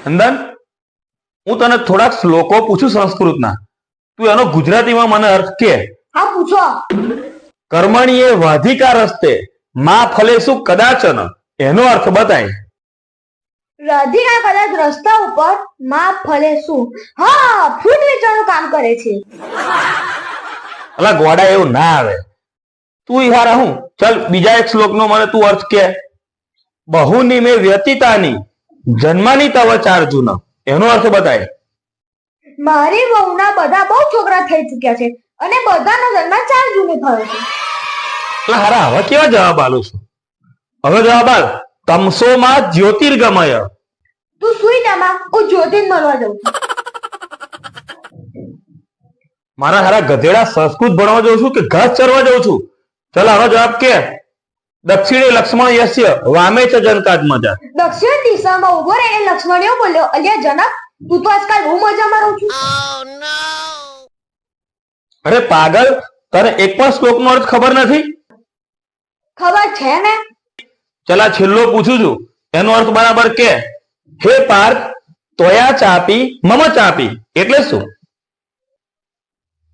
નંદન, હું તને થોડાક શ્લોકો પૂછું સંસ્કૃતના, તું એનો ગુજરાતીમાં મને અર્થ કે. હા પૂછો. કર્મણીએ વાધિકારસ્તે માં ફલેસુ કદાચન, એનો અર્થ બતાય. રાધિકા કદાચ રસ્તા ઉપર માં ફલે શું? હા, ફ્રૂટ વેચવાનું કામ કરે છે. અલા ગોડા, એવું ના આવે. તું યાર હું ચલ બીજા એક શ્લોકનો મને તું અર્થ કે. બહુની મે વ્યતીતાની જન્માની તવ ચાર્જુન, એનો અર્થ બતાય. મારી વહુના બધા બહુ છોકરા થઈ ચુક્યા છે અને બધાનો જન્મ 4 જૂને થયો છે. એટલે હારા હવે કેવા જવાબ આલું છું? હવે જવાબ આલ. તમસોમાં જ્યોતિર્ગમય. તું સુઈ જામાં, હું જ્યોતિન મળવા જાઉં છું. મારા હારા ગધેડા, સંસ્કૃત ભણવા જાઉં છું કે ઘાસ ચરવા જાઉં છું? ચલ હવે જવાબ કે. દક્ષિણે લક્ષ્મણ યસ્ય વામે ચ જનકાત્મજા. દક્ષિણ દિશામાં ઉભો રહીને લક્ષ્મણ એવું બોલ્યો, અલ્યા જનક, તું તો આજકાલ બહુ મજામાં રહું છું. અરે પાગલ, તને એક પણ શ્લોકનો અર્થ ખબર નથી? ખબર છે ને. ચલ આ છેલ્લો પૂછું છું, એનો અર્થ બરાબર કે. હે પાર્થ, તોયા ચાપી મમ ચાપી એટલે શું?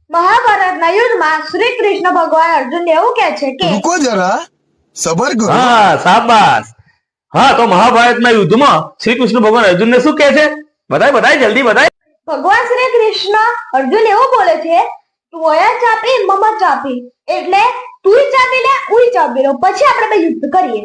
મહાભારતના યુદ્ધમાં શ્રી કૃષ્ણ ભગવાન અર્જુનને એવું કહે છે કે रुको जरा सबर करो। હા શાબાશ. હા, તો મહાભારતના યુદ્ધમાં શ્રી કૃષ્ણ ભગવાન અર્જુનને શું કહે છે? બતાય બતાય, જલ્દી બતાય. ભગવાન શ્રી કૃષ્ણ અર્જુન એવું બોલે છે, તોયા ચાપી મમ ચાપી એટલે તુંય ચાપી લે, ઉય ચાપી લો, પછી આપણે બે યુદ્ધ કરીએ.